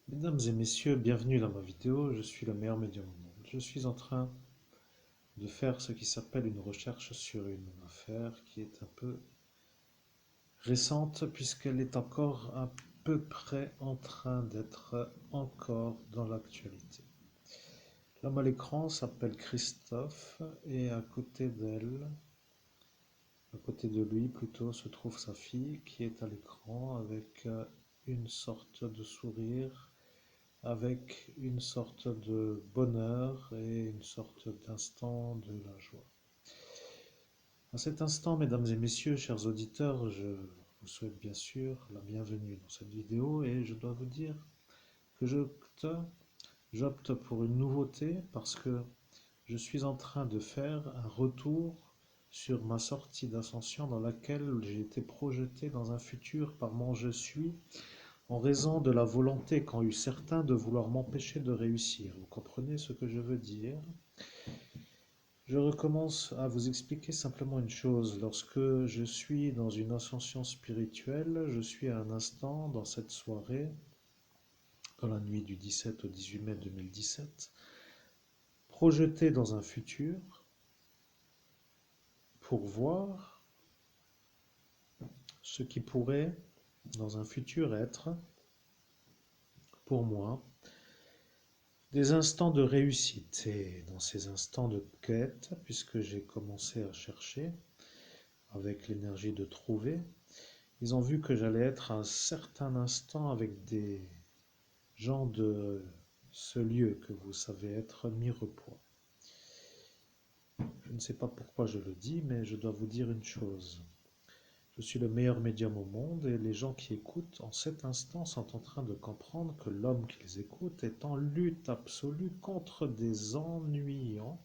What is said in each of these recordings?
Mesdames et messieurs, bienvenue dans ma vidéo. Je suis le meilleur médium au monde. Je suis en train de faire ce qui s'appelle une recherche sur une affaire qui est un peu récente puisqu'elle est encore à peu près en train d'être encore dans l'actualité. L'homme à l'écran s'appelle Christophe et à côté d'elle, à côté de lui plutôt, se trouve sa fille qui est à l'écran avec une sorte de sourire, avec une sorte de bonheur et une sorte d'instant de la joie. À cet instant, mesdames et messieurs, chers auditeurs, je vous souhaite bien sûr la bienvenue dans cette vidéo et je dois vous dire que j'opte pour une nouveauté parce que je suis en train de faire un retour sur ma sortie d'ascension dans laquelle j'ai été projeté dans un futur par mon je suis en raison de la volonté qu'ont eu certains de vouloir m'empêcher de réussir. Vous comprenez ce que je veux dire? Je recommence à vous expliquer simplement une chose. Lorsque je suis dans une ascension spirituelle, je suis à un instant dans cette soirée, dans la nuit du 17 au 18 mai 2017, projeté dans un futur pour voir ce qui pourrait, dans un futur, être, pour moi, des instants de réussite. Et dans ces instants de quête, puisque j'ai commencé à chercher avec l'énergie de trouver, ils ont vu que j'allais être à un certain instant avec des gens de ce lieu que vous savez être Mirepoix. Je ne sais pas pourquoi je le dis, mais je dois vous dire une chose. Je suis le meilleur médium au monde et les gens qui écoutent en cet instant sont en train de comprendre que l'homme qu'ils écoutent est en lutte absolue contre des ennuyants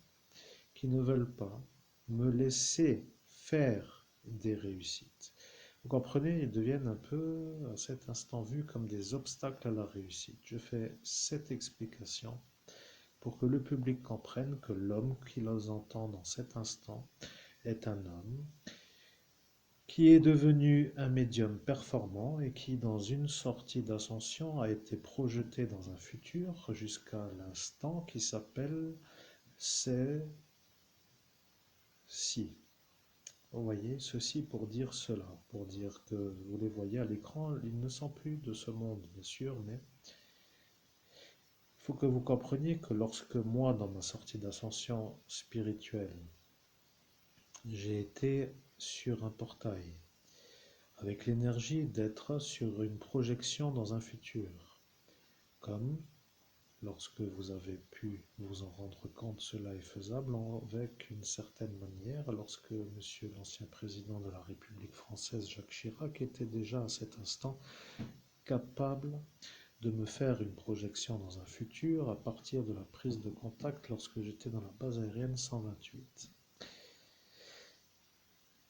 qui ne veulent pas me laisser faire des réussites. Vous comprenez, ils deviennent un peu, à cet instant vu, comme des obstacles à la réussite. Je fais cette explication pour que le public comprenne que l'homme qu'ils entend dans cet instant est un homme qui est devenu un médium performant et qui, dans une sortie d'ascension, a été projeté dans un futur jusqu'à l'instant qui s'appelle c'est si. Vous voyez, ceci pour dire cela, pour dire que vous les voyez à l'écran, ils ne sont plus de ce monde, bien sûr, mais il faut que vous compreniez que lorsque moi, dans ma sortie d'ascension spirituelle, j'ai été sur un portail, avec l'énergie d'être sur une projection dans un futur, comme lorsque vous avez pu vous en rendre compte, cela est faisable avec une certaine manière, lorsque Monsieur l'ancien président de la République française, Jacques Chirac, était déjà à cet instant capable de me faire une projection dans un futur à partir de la prise de contact lorsque j'étais dans la base aérienne 128.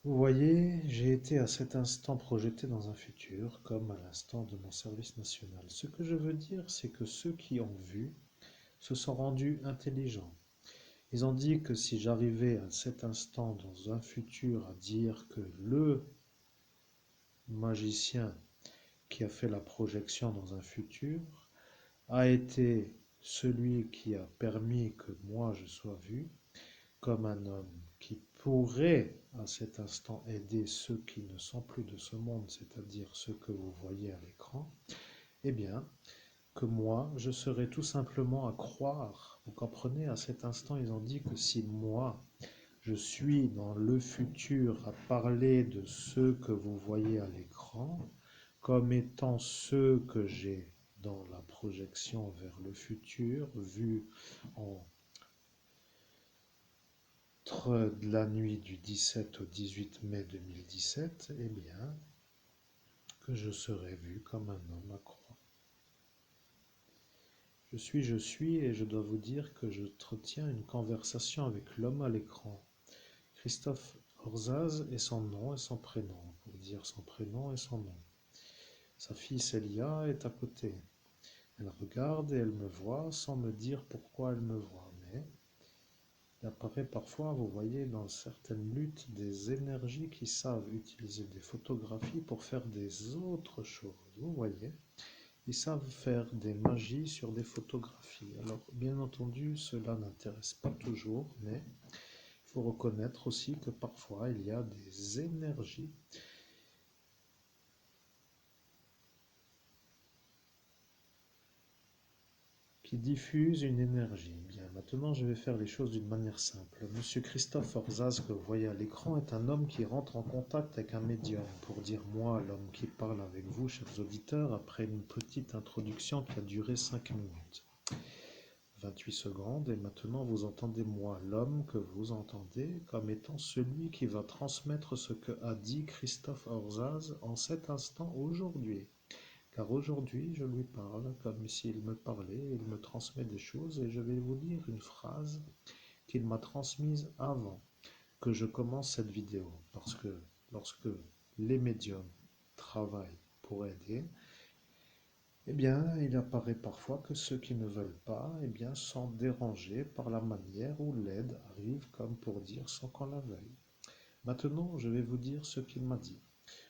Vous voyez, j'ai été à cet instant projeté dans un futur, comme à l'instant de mon service national. Ce que je veux dire, c'est que ceux qui ont vu se sont rendus intelligents. Ils ont dit que si j'arrivais à cet instant dans un futur à dire que le magicien qui a fait la projection dans un futur a été celui qui a permis que moi je sois vu comme un homme qui pourrait à cet instant aider ceux qui ne sont plus de ce monde, c'est-à-dire ceux que vous voyez à l'écran, eh bien, que moi, je serais tout simplement à croire. Vous comprenez, à cet instant, ils ont dit que si moi, je suis dans le futur à parler de ceux que vous voyez à l'écran, comme étant ceux que j'ai dans la projection vers le futur, vu entre la nuit du 17 au 18 mai 2017, eh bien, que je serai vu comme un homme à croix. Je suis, et je dois vous dire que je entretiens une conversation avec l'homme à l'écran. Christophe Orzaz est son nom et son prénom, pour dire son prénom et son nom. Sa fille Célia est à côté. Elle regarde et elle me voit sans me dire pourquoi elle me voit, mais il apparaît parfois, vous voyez, dans certaines luttes, des énergies qui savent utiliser des photographies pour faire des autres choses, vous voyez. Ils savent faire des magies sur des photographies. Alors, bien entendu, cela n'intéresse pas toujours, mais il faut reconnaître aussi que parfois il y a des énergies qui diffusent une énergie. Bien, maintenant je vais faire les choses d'une manière simple. Monsieur Christophe Orzaz, que vous voyez à l'écran, est un homme qui rentre en contact avec un médium. Pour dire moi, l'homme qui parle avec vous, chers auditeurs, après une petite introduction qui a duré 5 minutes. 28 secondes, et maintenant vous entendez moi, l'homme que vous entendez, comme étant celui qui va transmettre ce que a dit Christophe Orzaz en cet instant aujourd'hui. Car aujourd'hui, je lui parle comme s'il me parlait, il me transmet des choses, et je vais vous lire une phrase qu'il m'a transmise avant que je commence cette vidéo. Parce que lorsque les médiums travaillent pour aider, eh bien, il apparaît parfois que ceux qui ne veulent pas, eh bien, sont dérangés par la manière où l'aide arrive, comme pour dire sans qu'on la veuille. Maintenant, je vais vous dire ce qu'il m'a dit.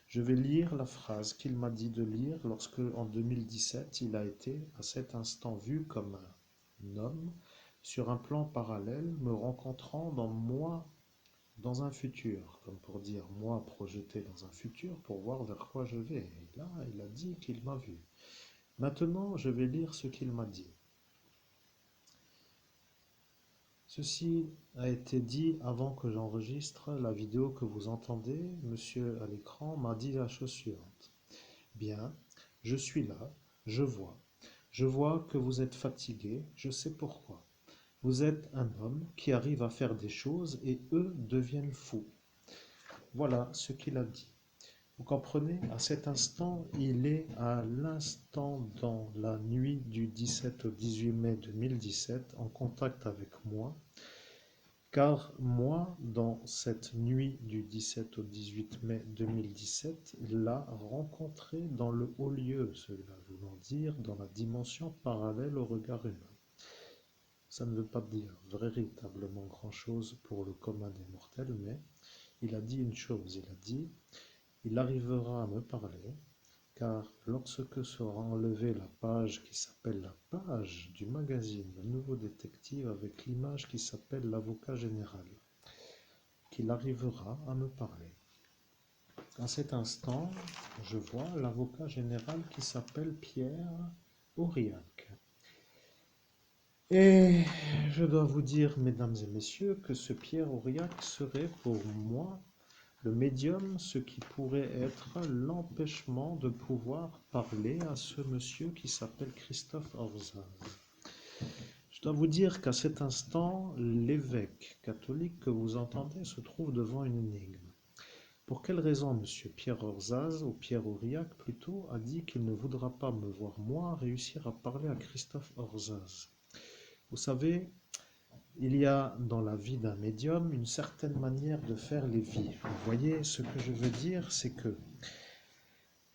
Je vais lire la phrase qu'il m'a dit de lire lorsque, en 2017, il a été à cet instant vu comme un homme sur un plan parallèle, me rencontrant dans un futur, comme pour dire moi projeté dans un futur pour voir vers quoi je vais. Et là, il a dit qu'il m'a vu. Maintenant, je vais lire ce qu'il m'a dit. Ceci a été dit avant que j'enregistre la vidéo que vous entendez. Monsieur à l'écran m'a dit la chose suivante. Bien, je suis là, je vois. Je vois que vous êtes fatigué, je sais pourquoi. Vous êtes un homme qui arrive à faire des choses et eux deviennent fous. Voilà ce qu'il a dit. Vous comprenez, à cet instant, il est à l'instant dans la nuit du 17 au 18 mai 2017 en contact avec moi. Car moi, dans cette nuit du 17 au 18 mai 2017, l'a rencontré dans le haut lieu, cela voulant dire dans la dimension parallèle au regard humain. Ça ne veut pas dire véritablement grand-chose pour le commun des mortels, mais il a dit une chose, il a dit, il arrivera à me parler, car lorsque sera enlevée la page qui s'appelle la page du magazine Le Nouveau Détective avec l'image qui s'appelle l'avocat général, qu'il arrivera à me parler. À cet instant, je vois l'avocat général qui s'appelle Pierre Aurillac. Et je dois vous dire, mesdames et messieurs, que ce Pierre Aurillac serait pour moi le médium, ce qui pourrait être l'empêchement de pouvoir parler à ce monsieur qui s'appelle Christophe Orzaz. Je dois vous dire qu'à cet instant, l'évêque catholique que vous entendez se trouve devant une énigme. Pour quelle raison monsieur Pierre Orzaz, ou Pierre Aurillac plutôt, a dit qu'il ne voudra pas me voir moi réussir à parler à Christophe Orzaz? Vous savez, il y a dans la vie d'un médium une certaine manière de faire les vies. Vous voyez, ce que je veux dire, c'est que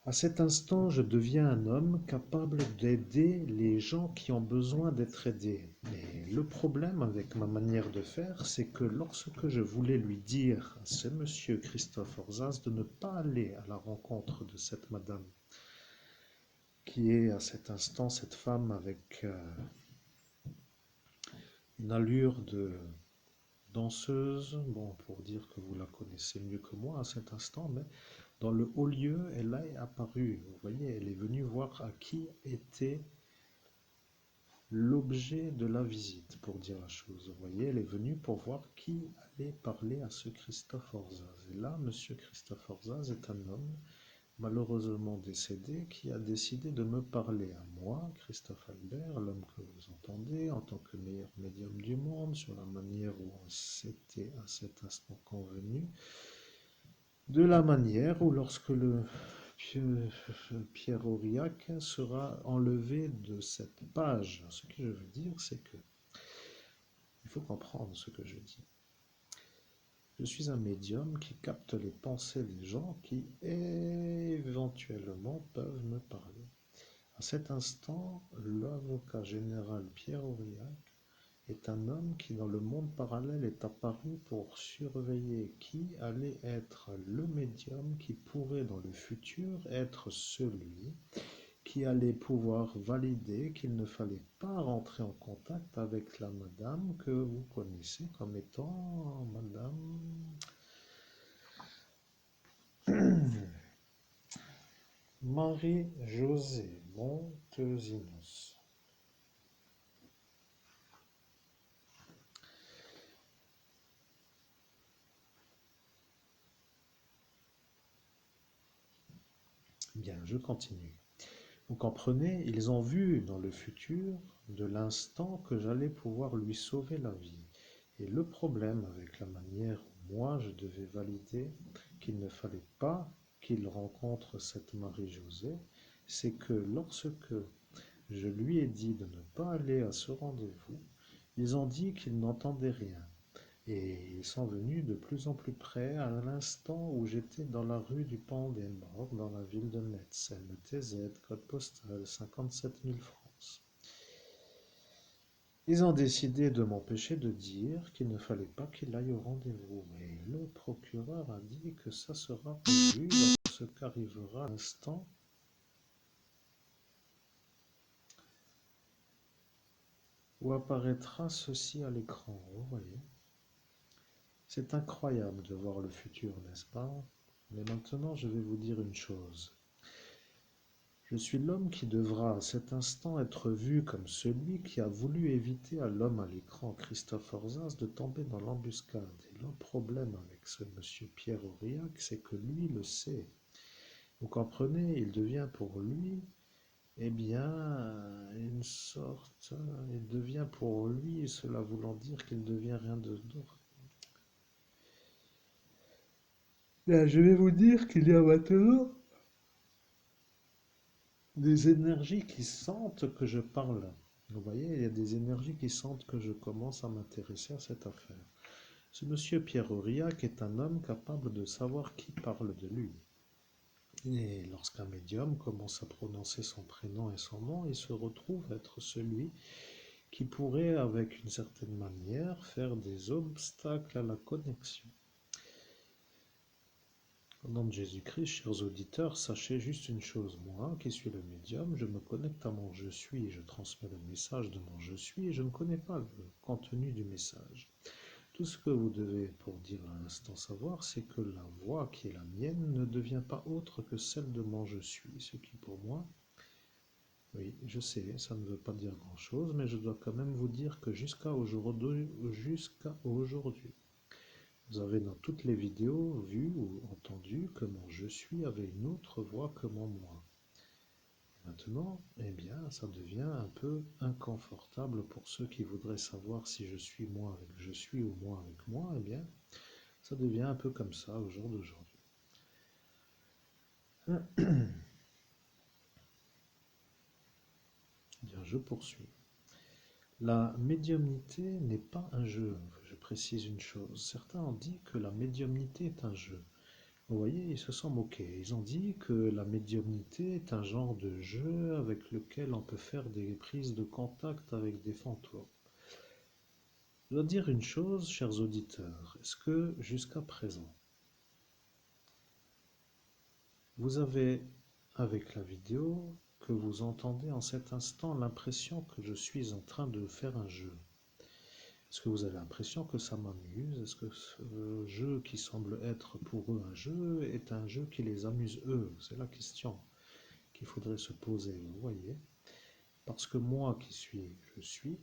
à cet instant, je deviens un homme capable d'aider les gens qui ont besoin d'être aidés. Mais le problème avec ma manière de faire, c'est que lorsque je voulais lui dire à ce monsieur Christophe Orzaz de ne pas aller à la rencontre de cette madame, qui est à cet instant cette femme avec une allure de danseuse, bon, pour dire que vous la connaissez mieux que moi à cet instant, mais dans le haut lieu, elle est apparue. Vous voyez, elle est venue voir à qui était l'objet de la visite, pour dire la chose. Vous voyez, elle est venue pour voir qui allait parler à ce Christophe Orzaz. Et là, monsieur Christophe Orzaz est un homme malheureusement décédé qui a décidé de me parler à moi, Christophe Albert, l'homme que vous entendez, en tant que meilleur médium du monde, sur la manière où on s'était à cet instant convenu, de la manière où lorsque le Pierre Aurillac sera enlevé de cette page. Ce que je veux dire, c'est que il faut comprendre ce que je dis. Je suis un médium qui capte les pensées des gens qui éventuellement peuvent me parler. À cet instant, l'avocat général Pierre Aurillac est un homme qui dans le monde parallèle est apparu pour surveiller qui allait être le médium qui pourrait dans le futur être celui qui qui allait pouvoir valider qu'il ne fallait pas rentrer en contact avec la madame que vous connaissez comme étant Madame Marie-Josée Montesinos. Bien, je continue. Vous comprenez, ils ont vu dans le futur de l'instant que j'allais pouvoir lui sauver la vie. Et le problème avec la manière où moi je devais valider qu'il ne fallait pas qu'il rencontre cette Marie-Josée, c'est que lorsque je lui ai dit de ne pas aller à ce rendez-vous, ils ont dit qu'ils n'entendaient rien. Et ils sont venus de plus en plus près à l'instant où j'étais dans la rue du Pont des Morts, dans la ville de Metz, MTZ, code postal 57 000 France. Ils ont décidé de m'empêcher de dire qu'il ne fallait pas qu'il aille au rendez-vous. Et le procureur a dit que ça sera revu lorsqu'arrivera l'instant où apparaîtra ceci à l'écran. Vous voyez? C'est incroyable de voir le futur, n'est-ce pas? Mais maintenant, je vais vous dire une chose. Je suis l'homme qui devra à cet instant être vu comme celui qui a voulu éviter à l'homme à l'écran, Christophe Orzas, de tomber dans l'embuscade. Et le problème avec ce monsieur Pierre Aurillac, c'est que lui le sait. Vous comprenez, il devient pour lui, eh bien, une sorte, il devient pour lui, cela voulant dire qu'il devient rien d'autre. Là, je vais vous dire qu'il y a maintenant des énergies qui sentent que je parle. Vous voyez, il y a des énergies qui sentent que je commence à m'intéresser à cette affaire. Ce monsieur Pierre Aurillac est un homme capable de savoir qui parle de lui. Et lorsqu'un médium commence à prononcer son prénom et son nom, il se retrouve être celui qui pourrait, avec une certaine manière, faire des obstacles à la connexion. Au nom de Jésus-Christ, chers auditeurs, sachez juste une chose, moi, qui suis le médium, je me connecte à mon je suis, je transmets le message de mon je suis, et je ne connais pas le contenu du message. Tout ce que vous devez, pour dire à l'instant savoir, c'est que la voix qui est la mienne ne devient pas autre que celle de mon je suis, ce qui pour moi, oui, je sais, ça ne veut pas dire grand-chose, mais je dois quand même vous dire que jusqu'à aujourd'hui, vous avez dans toutes les vidéos vu ou entendu que mon je suis avait une autre voix que mon moi. Maintenant, eh bien, ça devient un peu inconfortable pour ceux qui voudraient savoir si je suis moi avec je suis ou moi avec moi, eh bien, ça devient un peu comme ça au jour d'aujourd'hui. Bien, je poursuis. La médiumnité n'est pas un jeu. Je précise une chose. Certains ont dit que la médiumnité est un jeu. Vous voyez, ils se sont moqués. Ils ont dit que la médiumnité est un genre de jeu avec lequel on peut faire des prises de contact avec des fantômes. Je dois dire une chose, chers auditeurs. Est-ce que jusqu'à présent, vous avez, avec la vidéo que vous entendez en cet instant, l'impression que je suis en train de faire un jeu? Est-ce que vous avez l'impression que ça m'amuse? Est-ce que ce jeu qui semble être pour eux un jeu est un jeu qui les amuse eux? C'est la question qu'il faudrait se poser, vous voyez? Parce que moi qui suis,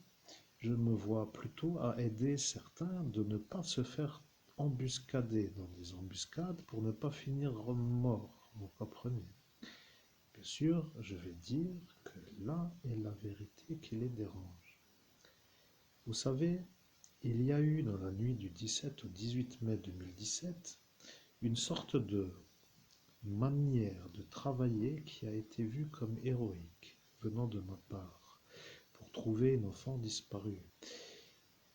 je me vois plutôt à aider certains de ne pas se faire embuscader dans des embuscades pour ne pas finir mort, vous comprenez? Bien sûr, je vais dire que là est la vérité qui les dérange. Vous savez, il y a eu dans la nuit du 17 au 18 mai 2017 une sorte de manière de travailler qui a été vue comme héroïque venant de ma part pour trouver une enfant disparue.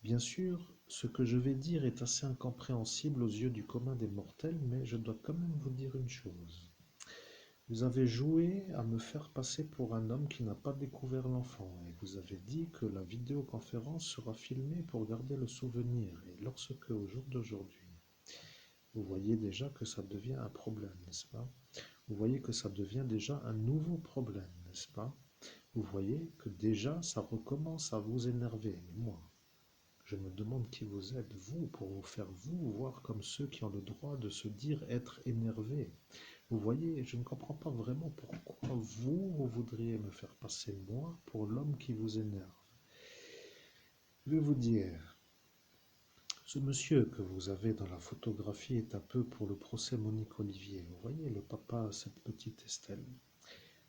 Bien sûr, ce que je vais dire est assez incompréhensible aux yeux du commun des mortels, mais je dois quand même vous dire une chose. Vous avez joué à me faire passer pour un homme qui n'a pas découvert l'enfant, et vous avez dit que la vidéoconférence sera filmée pour garder le souvenir, et lorsque, au jour d'aujourd'hui, vous voyez déjà que ça devient un problème, n'est-ce pas? Vous voyez que ça devient déjà un nouveau problème, n'est-ce pas? Vous voyez que déjà, ça recommence à vous énerver. Mais moi, je me demande qui vous êtes, vous, pour vous faire vous voir comme ceux qui ont le droit de se dire être énervés. Vous voyez, je ne comprends pas vraiment pourquoi vous voudriez me faire passer moi pour l'homme qui vous énerve. Je vais vous dire, ce monsieur que vous avez dans la photographie est un peu pour le procès Monique Olivier. Vous voyez, le papa à cette petite Estelle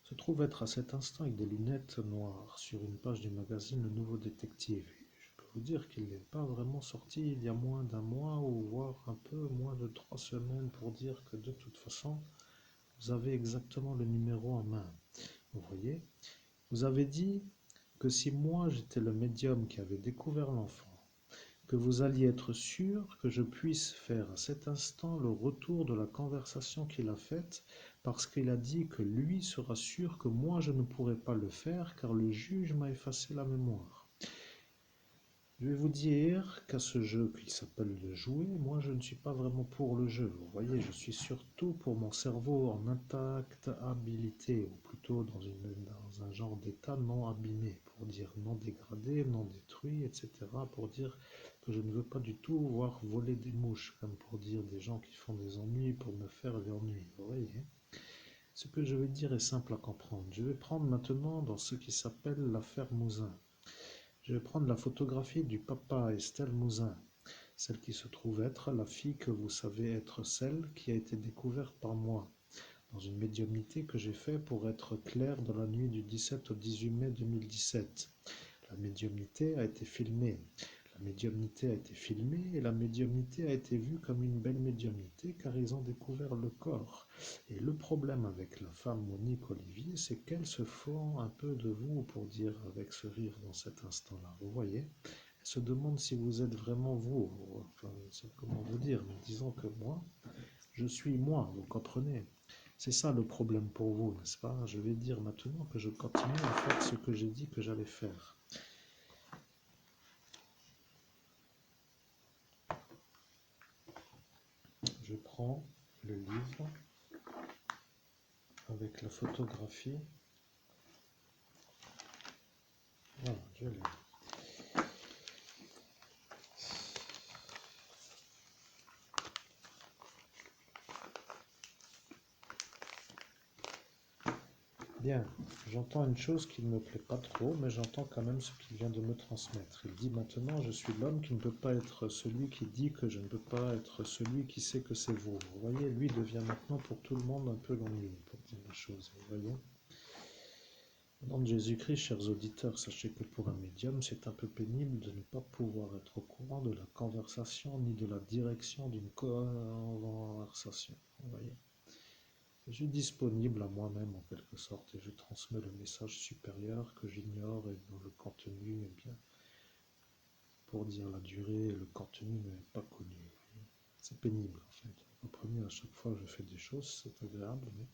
se trouve être à cet instant avec des lunettes noires sur une page du magazine Le Nouveau Détective. Et je peux vous dire qu'il n'est pas vraiment sorti il y a moins d'un mois ou voire un peu moins de 3 semaines pour dire que de toute façon, vous avez exactement le numéro en main. Vous voyez, vous avez dit que si moi j'étais le médium qui avait découvert l'enfant, que vous alliez être sûr que je puisse faire à cet instant le retour de la conversation qu'il a faite, parce qu'il a dit que lui sera sûr que moi je ne pourrai pas le faire, car le juge m'a effacé la mémoire. Je vais vous dire qu'à ce jeu qui s'appelle le jouet, moi je ne suis pas vraiment pour le jeu. Vous voyez, je suis surtout pour mon cerveau en intacte habilité, ou plutôt dans un genre d'état non abîmé, pour dire non dégradé, non détruit, etc. Pour dire que je ne veux pas du tout voir voler des mouches, comme pour dire des gens qui font des ennuis pour me faire des ennuis. Vous voyez? Ce que je vais dire est simple à comprendre. Je vais prendre maintenant dans ce qui s'appelle l'affaire Mouzin. Je vais prendre la photographie du papa Estelle Mouzin, celle qui se trouve être la fille que vous savez être celle qui a été découverte par moi, dans une médiumnité que j'ai fait pour être clair dans la nuit du 17 au 18 mai 2017. La médiumnité a été filmée. La médiumnité a été filmée et la médiumnité a été vue comme une belle médiumnité car ils ont découvert le corps. Et le problème avec la femme Monique Olivier, c'est qu'elle se fend un peu de vous pour dire avec ce rire dans cet instant-là. Vous voyez? Elle se demande si vous êtes vraiment vous. Enfin, je ne sais comment vous dire, mais disons que moi, je suis moi, vous comprenez? C'est ça le problème pour vous, n'est-ce pas? Je vais dire maintenant que je continue à faire ce que j'ai dit que j'allais faire. Je prends le livre avec la photographie. Voilà, je l'ai. Bien, j'entends une chose qui ne me plaît pas trop, mais j'entends quand même ce qu'il vient de me transmettre. Il dit maintenant, je suis l'homme qui ne peut pas être celui qui dit que je ne peux pas être celui qui sait que c'est vous. Vous voyez, lui devient maintenant pour tout le monde un peu l'ennui, pour dire la chose. Vous voyez? Au nom de Jésus-Christ, chers auditeurs, sachez que pour un médium, c'est un peu pénible de ne pas pouvoir être au courant de la conversation ni de la direction d'une conversation. Vous voyez? Je suis disponible à moi-même en quelque sorte et je transmets le message supérieur que j'ignore et dont le contenu est bien, pour dire la durée et le contenu n'est pas connu. C'est pénible en fait. Vous comprenez, à chaque fois que je fais des choses, c'est agréable, mais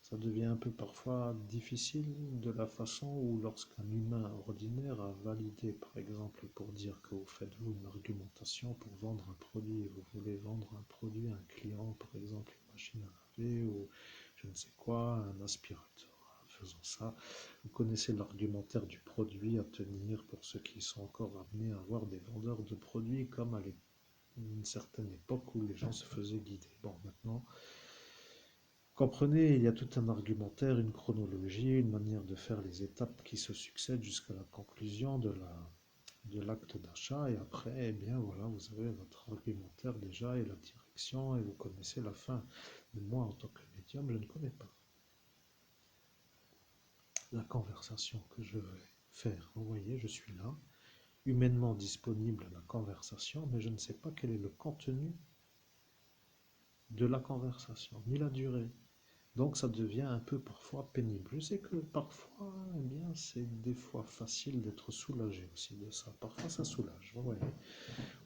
ça devient un peu parfois difficile de la façon où lorsqu'un humain ordinaire a validé, par exemple, pour dire que vous faites vous une argumentation pour vendre un produit, vous voulez vendre un produit à un client, par exemple une machine à laver ou je ne sais quoi, un aspirateur. Faisant ça, vous connaissez l'argumentaire du produit à tenir pour ceux qui sont encore amenés à avoir des vendeurs de produits comme à une certaine époque où les gens se faisaient guider. Bon, maintenant, comprenez, il y a tout un argumentaire, une chronologie, une manière de faire les étapes qui se succèdent jusqu'à la conclusion de l'acte d'achat. Et après, eh bien voilà, vous avez votre argumentaire déjà et la direction et vous connaissez la fin. Mais moi, en tant que médium, je ne connais pas la conversation que je vais faire. Vous voyez, je suis là, humainement disponible à la conversation, mais je ne sais pas quel est le contenu de la conversation, ni la durée. Donc ça devient un peu parfois pénible. Je sais que parfois, eh bien, c'est des fois facile d'être soulagé aussi de ça. Parfois ça soulage, vous voyez.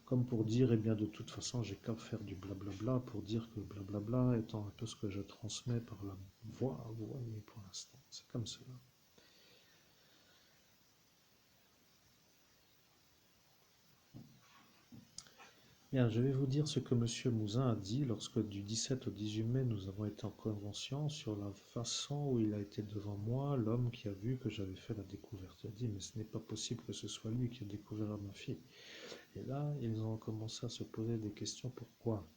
Comme pour dire, eh bien, de toute façon, j'ai qu'à faire du blablabla pour dire que blablabla étant un peu ce que je transmets par la voix, vous voyez, pour l'instant. C'est comme cela. Bien, je vais vous dire ce que Monsieur Mouzin a dit lorsque du 17 au 18 mai, nous avons été en convention sur la façon où il a été devant moi, l'homme qui a vu que j'avais fait la découverte. Il a dit, mais ce n'est pas possible que ce soit lui qui a découvert ma fille. Et là, ils ont commencé à se poser des questions, pourquoi?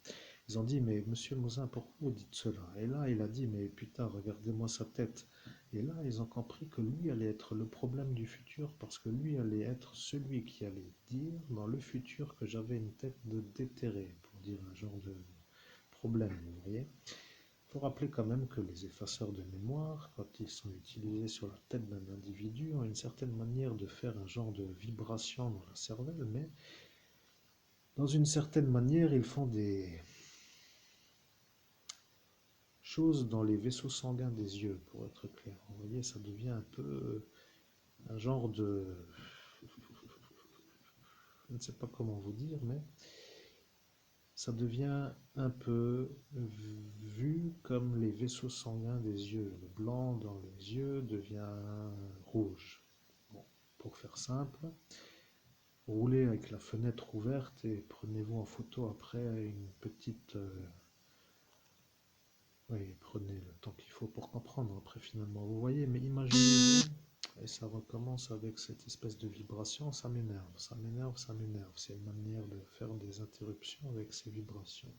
Ils ont dit, mais Monsieur Mouzin, pourquoi vous dites cela? Et là, il a dit, mais putain, regardez-moi sa tête. Et là, ils ont compris que lui allait être le problème du futur parce que lui allait être celui qui allait dire dans le futur que j'avais une tête de déterré, pour dire un genre de problème, vous voyez. Il faut rappeler quand même que les effaceurs de mémoire, quand ils sont utilisés sur la tête d'un individu, ont une certaine manière de faire un genre de vibration dans la cervelle, mais dans une certaine manière, ils font des choses dans les vaisseaux sanguins des yeux, pour être clair. Vous voyez, ça devient un peu un genre de... Je ne sais pas comment vous dire, mais ça devient un peu vu comme les vaisseaux sanguins des yeux. Le blanc dans les yeux devient rouge. Bon, pour faire simple, roulez avec la fenêtre ouverte et prenez-vous en photo après une petite... oui, prenez le temps qu'il faut pour comprendre après finalement. Vous voyez, mais imaginez-vous, et ça recommence avec cette espèce de vibration, ça m'énerve, ça m'énerve, ça m'énerve. C'est une manière de faire des interruptions avec ces vibrations.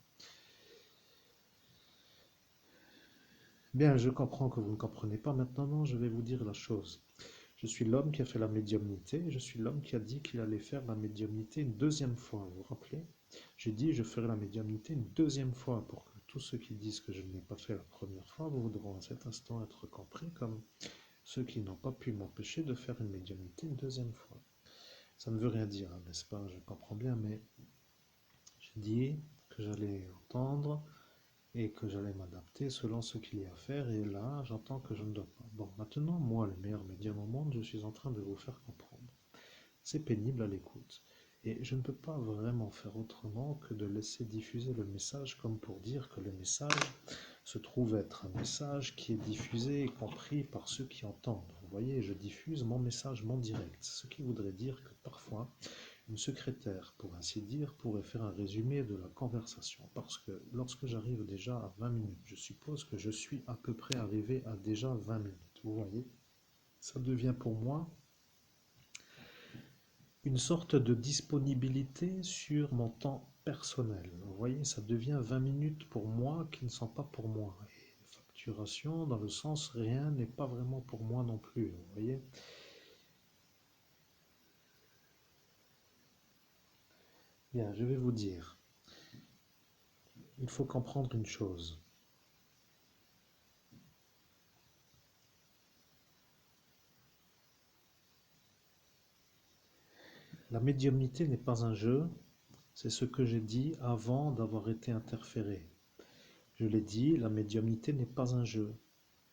Bien, je comprends que vous ne comprenez pas. Maintenant, je vais vous dire la chose. Je suis l'homme qui a fait la médiumnité. Je suis l'homme qui a dit qu'il allait faire la médiumnité une deuxième fois. Vous vous rappelez? J'ai dit je ferai la médiumnité une deuxième fois pour que tous ceux qui disent que je ne l'ai pas fait la première fois voudront à cet instant être compris comme ceux qui n'ont pas pu m'empêcher de faire une médiumnité une deuxième fois. Ça ne veut rien dire, hein, n'est-ce pas? Je comprends bien, mais j'ai dit que j'allais entendre et que j'allais m'adapter selon ce qu'il y a à faire, et là, j'entends que je ne dois pas. Bon, maintenant, moi, le meilleur médium au monde, je suis en train de vous faire comprendre. C'est pénible à l'écoute. Et je ne peux pas vraiment faire autrement que de laisser diffuser le message comme pour dire que le message se trouve être un message qui est diffusé et compris par ceux qui entendent. Vous voyez, je diffuse mon message, mon direct, ce qui voudrait dire que parfois, une secrétaire, pour ainsi dire, pourrait faire un résumé de la conversation. Parce que lorsque j'arrive déjà à 20 minutes, je suppose que je suis à peu près arrivé à déjà 20 minutes. Vous voyez, ça devient pour moi une sorte de disponibilité sur mon temps personnel. Vous voyez, ça devient 20 minutes pour moi qui ne sont pas pour moi. Et facturation, dans le sens rien n'est pas vraiment pour moi non plus. Vous voyez. Bien, je vais vous dire, il faut comprendre une chose. La médiumnité n'est pas un jeu, c'est ce que j'ai dit avant d'avoir été interféré. Je l'ai dit, la médiumnité n'est pas un jeu.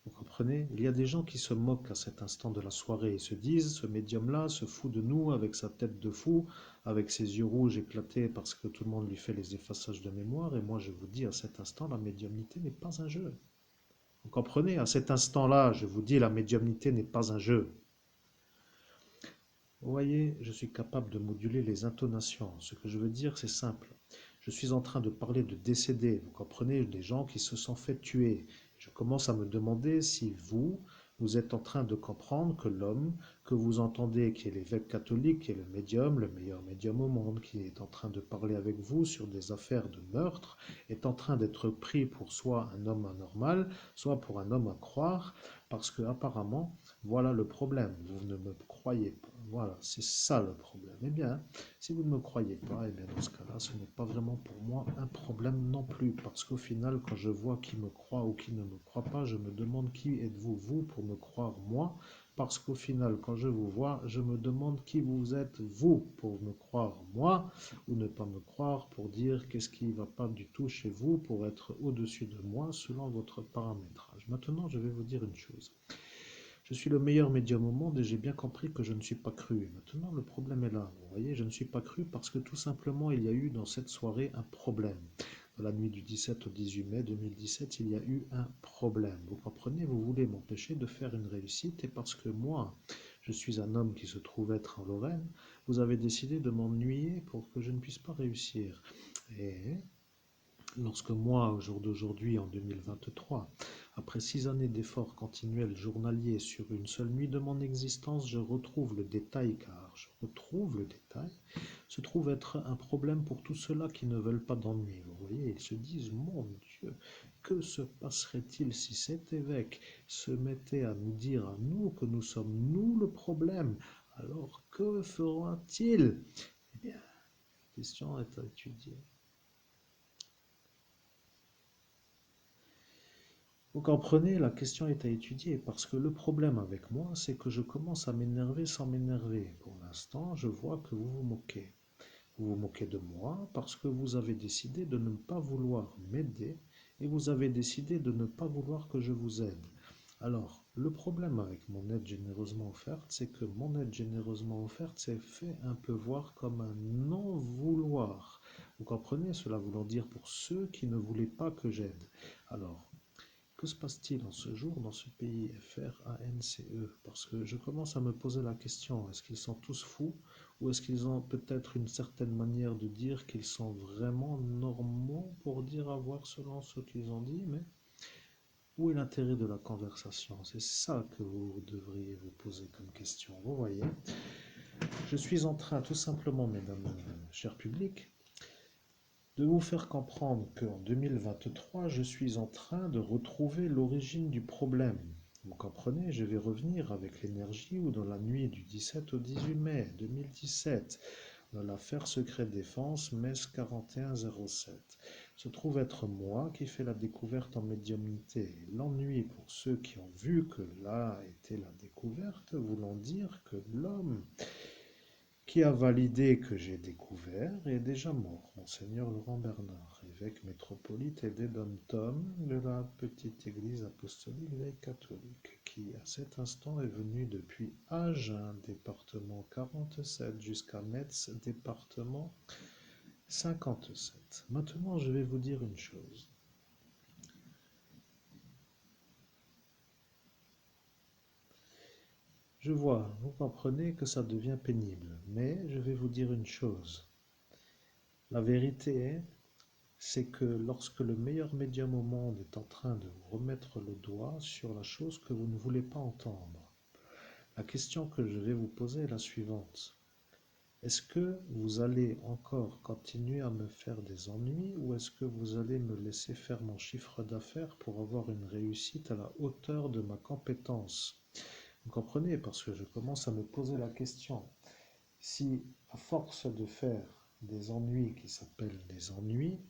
Vous comprenez? Il y a des gens qui se moquent à cet instant de la soirée et se disent, ce médium-là se fout de nous avec sa tête de fou, avec ses yeux rouges éclatés parce que tout le monde lui fait les effaçages de mémoire. Et moi, je vous dis, à cet instant, la médiumnité n'est pas un jeu. Vous comprenez? À cet instant-là, je vous dis, la médiumnité n'est pas un jeu. Vous voyez, je suis capable de moduler les intonations. Ce que je veux dire, c'est simple. Je suis en train de parler de décédés, vous comprenez, des gens qui se sont fait tuer. Je commence à me demander si vous, vous êtes en train de comprendre que l'homme que vous entendez, qui est l'évêque catholique, qui est le médium, le meilleur médium au monde, qui est en train de parler avec vous sur des affaires de meurtre, est en train d'être pris pour soit un homme anormal, soit pour un homme à croire, parce que apparemment, voilà le problème. Vous ne me croyez pas. Voilà, c'est ça le problème. Eh bien, si vous ne me croyez pas, eh bien dans ce cas-là, ce n'est pas vraiment pour moi un problème non plus, parce qu'au final, quand je vois qui me croit ou qui ne me croit pas, je me demande qui êtes-vous, vous, pour me croire moi, parce qu'au final, quand je vous vois, je me demande qui vous êtes, vous, pour me croire moi, ou ne pas me croire pour dire qu'est-ce qui ne va pas du tout chez vous, pour être au-dessus de moi, selon votre paramétrage. Maintenant, je vais vous dire une chose. Je suis le meilleur médium au monde et j'ai bien compris que je ne suis pas cru. Maintenant, le problème est là. Vous voyez, je ne suis pas cru parce que tout simplement, il y a eu dans cette soirée un problème. Dans la nuit du 17 au 18 mai 2017, il y a eu un problème. Vous comprenez, vous voulez m'empêcher de faire une réussite et parce que moi, je suis un homme qui se trouve être en Lorraine, vous avez décidé de m'ennuyer pour que je ne puisse pas réussir. Et lorsque moi, au jour d'aujourd'hui, en 2023, après 6 années d'efforts continuels journaliers sur une seule nuit de mon existence, je retrouve le détail, car je retrouve le détail, se trouve être un problème pour tous ceux-là qui ne veulent pas d'ennui. Vous voyez, ils se disent, mon Dieu, que se passerait-il si cet évêque se mettait à nous dire à nous que nous sommes nous le problème? Alors que fera-t-il? Eh bien, la question est à étudier. Vous comprenez, la question est à étudier parce que le problème avec moi, c'est que je commence à m'énerver sans m'énerver. Pour l'instant, je vois que vous vous moquez. Vous vous moquez de moi parce que vous avez décidé de ne pas vouloir m'aider et vous avez décidé de ne pas vouloir que je vous aide. Alors, le problème avec mon aide généreusement offerte, c'est que mon aide généreusement offerte s'est fait un peu voir comme un non-vouloir. Vous comprenez, cela voulant dire pour ceux qui ne voulaient pas que j'aide. Alors, que se passe-t-il en ce jour dans ce pays FRANCE? Parce que je commence à me poser la question, est-ce qu'ils sont tous fous ou est-ce qu'ils ont peut-être une certaine manière de dire qu'ils sont vraiment normaux pour dire avoir selon ce qu'ils ont dit, mais où est l'intérêt de la conversation? C'est ça que vous devriez vous poser comme question. Vous voyez, je suis en train tout simplement, mesdames, chers publics, de vous faire comprendre qu'en 2023, je suis en train de retrouver l'origine du problème. Vous comprenez, je vais revenir avec l'énergie ou dans la nuit du 17 au 18 mai 2017, dans l'affaire Secret Défense, MES 4107. Se trouve être moi qui fais la découverte en médiumnité. L'ennui pour ceux qui ont vu que là était la découverte, voulant dire que l'homme qui a validé que j'ai découvert est déjà mort, Monseigneur Laurent Bernard, évêque métropolite et des dom-tom de la petite église apostolique des catholiques, qui à cet instant est venu depuis Agen, département 47, jusqu'à Metz, département 57. Maintenant, je vais vous dire une chose. Je vois, vous comprenez que ça devient pénible, mais je vais vous dire une chose. La vérité est, c'est que lorsque le meilleur médium au monde est en train de vous remettre le doigt sur la chose que vous ne voulez pas entendre, la question que je vais vous poser est la suivante. Est-ce que vous allez encore continuer à me faire des ennuis ou est-ce que vous allez me laisser faire mon chiffre d'affaires pour avoir une réussite à la hauteur de ma compétence? Vous comprenez? Parce que je commence à me poser la question. Si, à force de faire des ennuis qui s'appellent des ennuis,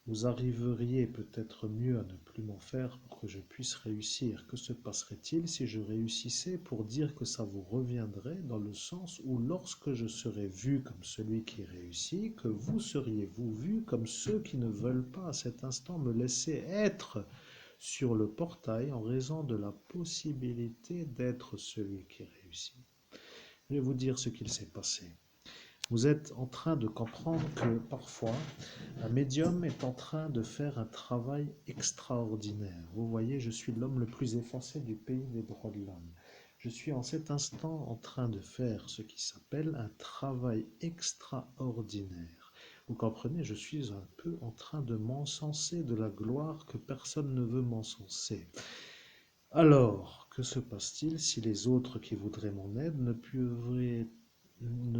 vous arriveriez peut-être mieux à ne plus m'en faire pour que je puisse réussir. Que se passerait-il si je réussissais pour dire que ça vous reviendrait dans le sens où lorsque je serais vu comme celui qui réussit, que vous seriez vous vu comme ceux qui ne veulent pas à cet instant me laisser être sur le portail en raison de la possibilité d'être celui qui réussit. Je vais vous dire ce qu'il s'est passé. Vous êtes en train de comprendre que parfois, un médium est en train de faire un travail extraordinaire. Vous voyez, je suis l'homme le plus effacé du pays des droits de l'homme. Je suis en cet instant en train de faire ce qui s'appelle un travail extraordinaire. Vous comprenez, je suis un peu en train de m'encenser de la gloire que personne ne veut m'encenser. Alors, que se passe-t-il si les autres qui voudraient mon aide ne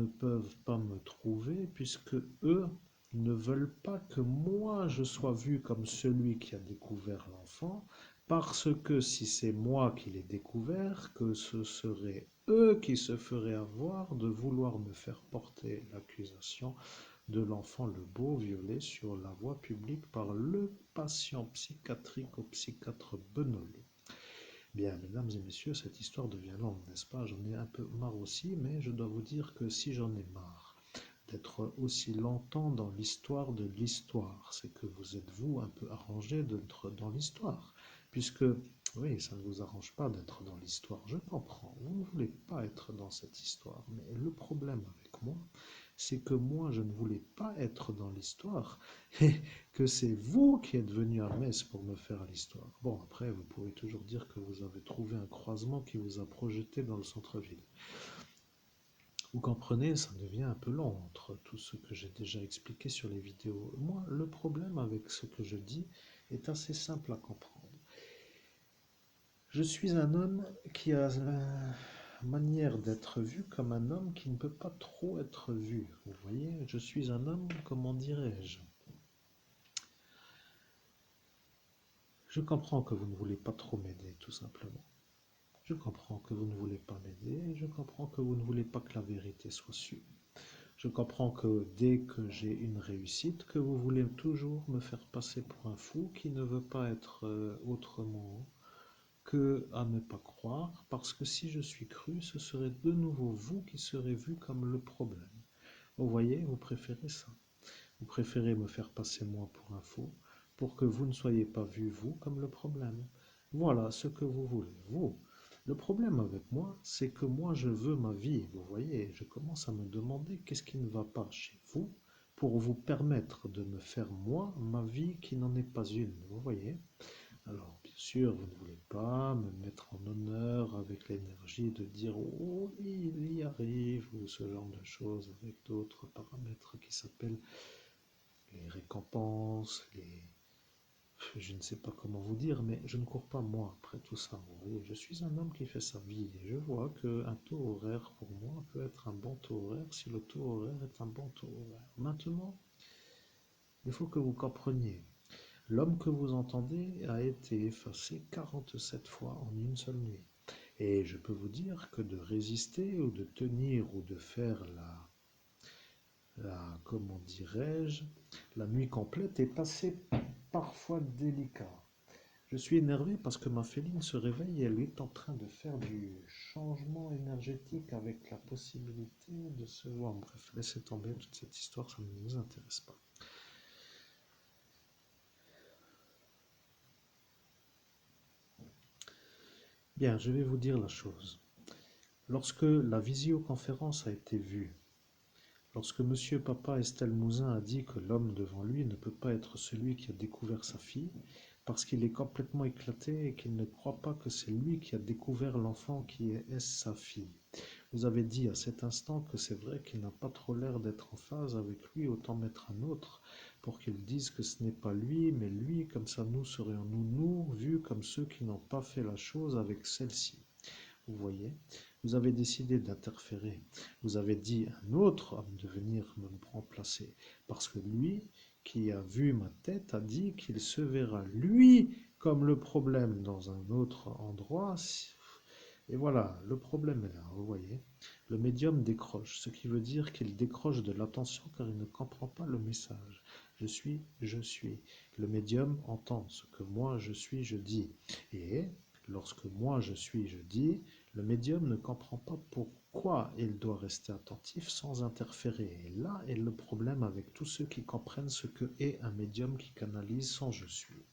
peuvent pas me trouver puisque eux ne veulent pas que moi je sois vu comme celui qui a découvert l'enfant, parce que si c'est moi qui l'ai découvert, que ce serait eux qui se feraient avoir de vouloir me faire porter l'accusation de l'enfant le beau violé sur la voie publique par le patient psychiatrique au psychiatre Benolé. Bien, mesdames et messieurs, cette histoire devient longue, n'est-ce pas? J'en ai un peu marre aussi, mais je dois vous dire que si j'en ai marre d'être aussi longtemps dans l'histoire de l'histoire, c'est que vous êtes, vous, un peu arrangé d'être dans l'histoire. Puisque, oui, ça ne vous arrange pas d'être dans l'histoire, je comprends. Vous ne voulez pas être dans cette histoire. Mais le problème avec moi, c'est que moi, je ne voulais pas être dans l'histoire et que c'est vous qui êtes venu à Metz pour me faire l'histoire. Bon, après, vous pouvez toujours dire que vous avez trouvé un croisement qui vous a projeté dans le centre-ville. Vous comprenez, ça devient un peu long entre tout ce que j'ai déjà expliqué sur les vidéos. Moi, le problème avec ce que je dis est assez simple à comprendre. Je suis un homme qui a la manière d'être vu comme un homme qui ne peut pas trop être vu. Vous voyez, je suis un homme, comment dirais-je? Je comprends que vous ne voulez pas trop m'aider, tout simplement. Je comprends que vous ne voulez pas m'aider, je comprends que vous ne voulez pas que la vérité soit sûre. Je comprends que dès que j'ai une réussite, que vous voulez toujours me faire passer pour un fou qui ne veut pas être autrement que à ne pas croire, parce que si je suis cru, ce serait de nouveau vous qui serez vu comme le problème. Vous voyez, vous préférez ça. Vous préférez me faire passer moi pour un fou, pour que vous ne soyez pas vu, vous, comme le problème. Voilà ce que vous voulez, vous. Le problème avec moi, c'est que moi, je veux ma vie, vous voyez. Je commence à me demander qu'est-ce qui ne va pas chez vous pour vous permettre de me faire, moi, ma vie qui n'en est pas une, vous voyez. Alors, bien sûr, vous ne voulez pas me mettre en honneur avec l'énergie de dire oh, il y arrive, ou ce genre de choses avec d'autres paramètres qui s'appellent les récompenses, les... Je ne sais pas comment vous dire, mais je ne cours pas moi après tout ça. Vous voyez, je suis un homme qui fait sa vie et je vois qu'un taux horaire pour moi peut être un bon taux horaire si le taux horaire est un bon taux horaire. Maintenant, il faut que vous compreniez. L'homme que vous entendez a été effacé 47 fois en une seule nuit. Et je peux vous dire que de résister ou de tenir ou de faire comment dirais-je, la nuit complète est assez parfois délicat. Je suis énervé parce que ma féline se réveille et elle est en train de faire du changement énergétique avec la possibilité de se voir. Bref, laissez tomber toute cette histoire, ça ne nous intéresse pas. Bien, je vais vous dire la chose. Lorsque la visioconférence a été vue, lorsque Monsieur Papa Estelle Mouzin a dit que l'homme devant lui ne peut pas être celui qui a découvert sa fille, parce qu'il est complètement éclaté et qu'il ne croit pas que c'est lui qui a découvert l'enfant qui est sa fille. Vous avez dit à cet instant que c'est vrai qu'il n'a pas trop l'air d'être en phase avec lui, autant mettre un autre pour qu'il dise que ce n'est pas lui, mais lui, comme ça nous serions nous vus comme ceux qui n'ont pas fait la chose avec celle-ci. Vous voyez, vous avez décidé d'interférer. Vous avez dit à un autre homme de venir me remplacer. Parce que lui, qui a vu ma tête, a dit qu'il se verra, lui, comme le problème dans un autre endroit. Et voilà, le problème est là, vous voyez. Le médium décroche, ce qui veut dire qu'il décroche de l'attention car il ne comprend pas le message. Je suis, je suis. Le médium entend ce que moi je suis, je dis. Et lorsque moi je suis, je dis, le médium ne comprend pas pourquoi il doit rester attentif sans interférer. Et là est le problème avec tous ceux qui comprennent ce que est un médium qui canalise sans je suis.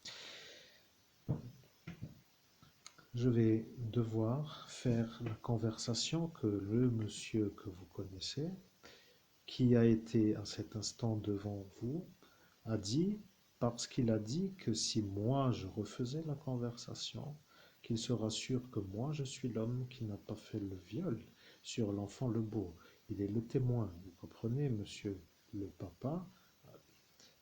Je vais devoir faire la conversation que le monsieur que vous connaissez, qui a été à cet instant devant vous, a dit, parce qu'il a dit que si moi je refaisais la conversation, qu'il sera sûr que moi je suis l'homme qui n'a pas fait le viol sur l'enfant Lebeau. Il est le témoin, vous comprenez, monsieur le papa,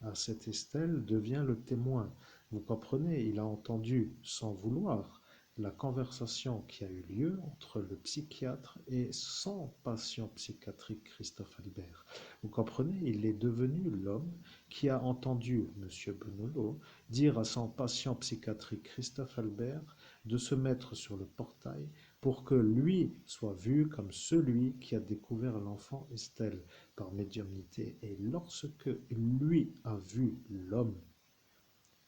à cette Estelle devient le témoin. Vous comprenez, il a entendu sans vouloir la conversation qui a eu lieu entre le psychiatre et son patient psychiatrique Christophe Albert. Vous comprenez, il est devenu l'homme qui a entendu M. Benolo dire à son patient psychiatrique Christophe Albert de se mettre sur le portail pour que lui soit vu comme celui qui a découvert l'enfant Estelle par médiumnité. Et lorsque lui a vu l'homme,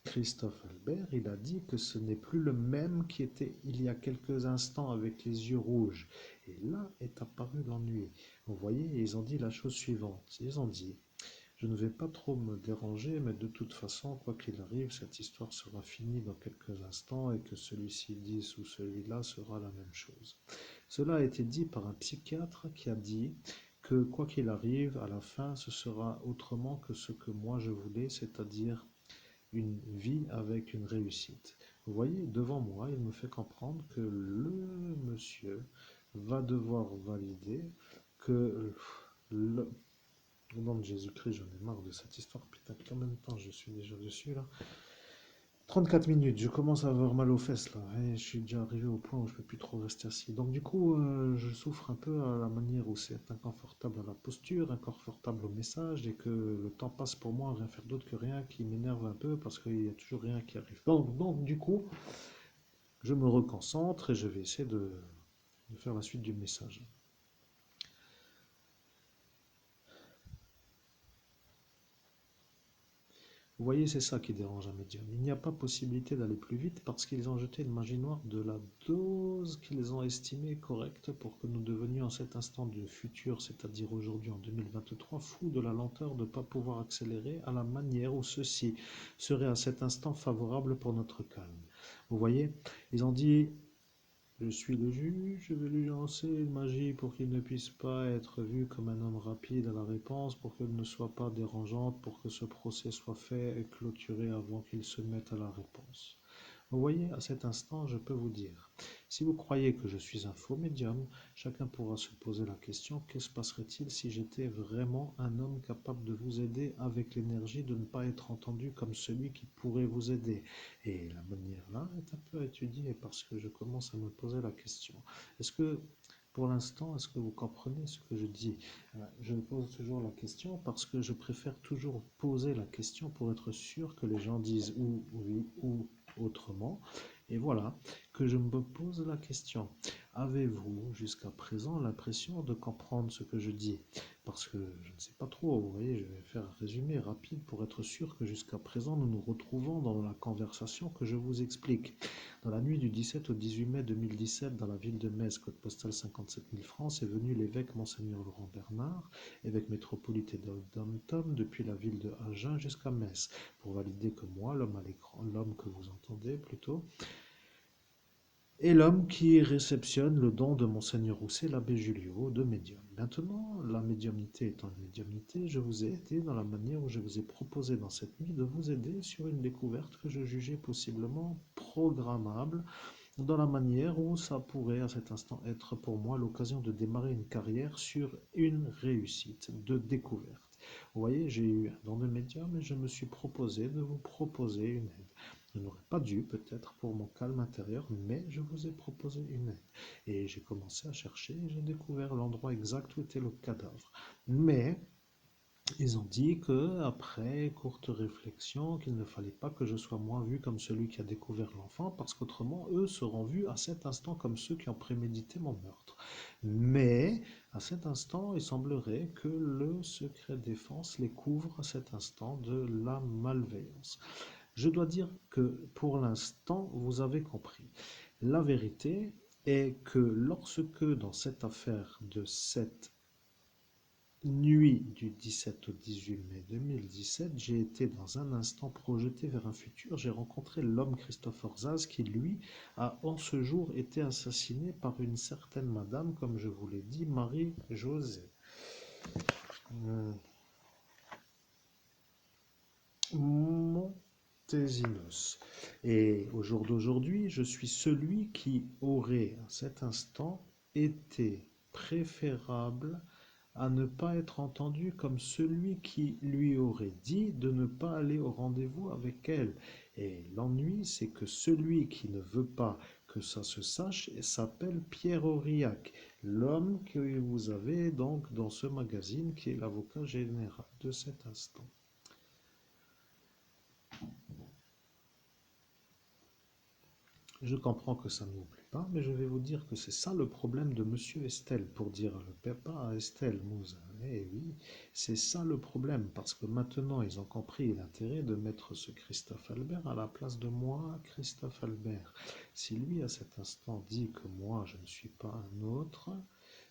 Christophe Albert, il a dit que ce n'est plus le même qui était il y a quelques instants avec les yeux rouges. Et là est apparu l'ennui. Vous voyez, ils ont dit la chose suivante. Ils ont dit, je ne vais pas trop me déranger, mais de toute façon, quoi qu'il arrive, cette histoire sera finie dans quelques instants et que celui-ci dise ou celui-là sera la même chose. Cela a été dit par un psychiatre qui a dit que quoi qu'il arrive, à la fin, ce sera autrement que ce que moi je voulais, c'est-à-dire une vie avec une réussite. Vous voyez, devant moi, il me fait comprendre que le monsieur va devoir valider que au nom de Jésus-Christ, j'en ai marre de cette histoire. Putain, combien de temps je suis déjà dessus là? 34 minutes, je commence à avoir mal aux fesses là, et je suis déjà arrivé au point où je peux plus trop rester assis. Donc du coup, je souffre un peu à la manière où c'est inconfortable à la posture, inconfortable au message, et que le temps passe pour moi à rien faire d'autre que rien qui m'énerve un peu parce qu'il y a toujours rien qui arrive. Donc du coup, je me reconcentre et je vais essayer de faire la suite du message. Vous voyez, c'est ça qui dérange un médium. Il n'y a pas possibilité d'aller plus vite parce qu'ils ont jeté une magie noire de la dose qu'ils ont estimée correcte pour que nous devenions en cet instant du futur, c'est-à-dire aujourd'hui en 2023, fous de la lenteur de ne pas pouvoir accélérer à la manière où ceci serait à cet instant favorable pour notre calme. Vous voyez, ils ont dit je suis le juge, je vais lui lancer une magie pour qu'il ne puisse pas être vu comme un homme rapide à la réponse, pour qu'elle ne soit pas dérangeante, pour que ce procès soit fait et clôturé avant qu'il se mette à la réponse. Vous voyez, à cet instant, je peux vous dire, si vous croyez que je suis un faux médium, chacun pourra se poser la question, que se passerait-il si j'étais vraiment un homme capable de vous aider avec l'énergie de ne pas être entendu comme celui qui pourrait vous aider? Et la manière là est un peu à étudier parce que je commence à me poser la question. Est-ce que pour l'instant, est-ce que vous comprenez ce que je dis? Je pose toujours la question parce que je préfère toujours poser la question pour être sûr que les gens disent ou oui ou autrement. Et voilà, que je me pose la question. Avez-vous jusqu'à présent l'impression de comprendre ce que je dis? Parce que je ne sais pas trop, vous voyez, je vais faire un résumé rapide pour être sûr que jusqu'à présent nous nous retrouvons dans la conversation que je vous explique. Dans la nuit du 17 au 18 mai 2017, dans la ville de Metz, code postal 57 000 francs, est venu l'évêque Monseigneur Laurent Bernard, évêque métropolitain de Dom-Tom, depuis la ville de Agen jusqu'à Metz, pour valider que moi, l'homme à l'écran, l'homme que vous entendez plutôt, est l'homme qui réceptionne le don de Monseigneur Rousset, l'abbé Julio, de médium. Maintenant, la médiumnité étant une médiumnité, je vous ai aidé dans la manière où je vous ai proposé dans cette nuit de vous aider sur une découverte que je jugeais possiblement programmable, dans la manière où ça pourrait à cet instant être pour moi l'occasion de démarrer une carrière sur une réussite de découverte. Vous voyez, j'ai eu un don de médium et je me suis proposé de vous proposer une aide. Je n'aurais pas dû, peut-être, pour mon calme intérieur, mais je vous ai proposé une aide. Et j'ai commencé à chercher et j'ai découvert l'endroit exact où était le cadavre. Mais ils ont dit que, après courte réflexion, qu'il ne fallait pas que je sois moins vu comme celui qui a découvert l'enfant, parce qu'autrement, eux seront vus à cet instant comme ceux qui ont prémédité mon meurtre. Mais, à cet instant, il semblerait que le secret défense les couvre à cet instant de la malveillance. Je dois dire que, pour l'instant, vous avez compris. La vérité est que lorsque, dans cette affaire de cette nuit du 17 au 18 mai 2017, j'ai été dans un instant projeté vers un futur. J'ai rencontré l'homme Christopher Zaz qui, lui, a en ce jour été assassiné par une certaine madame, comme je vous l'ai dit, Marie-Josée Montesinos. Et au jour d'aujourd'hui, je suis celui qui aurait, à cet instant, été préférable à ne pas être entendu comme celui qui lui aurait dit de ne pas aller au rendez-vous avec elle. Et l'ennui, c'est que celui qui ne veut pas que ça se sache s'appelle Pierre Aurillac, l'homme que vous avez donc dans ce magazine qui est l'avocat général de cet instant. Je comprends que ça ne vous plaît pas, mais je vais vous dire que c'est ça le problème de Monsieur Estelle, pour dire le papa à Estelle Mouza. Eh oui, c'est ça le problème, parce que maintenant ils ont compris l'intérêt de mettre ce Christophe Albert à la place de moi, Christophe Albert. Si lui, à cet instant, dit que moi, je ne suis pas un autre,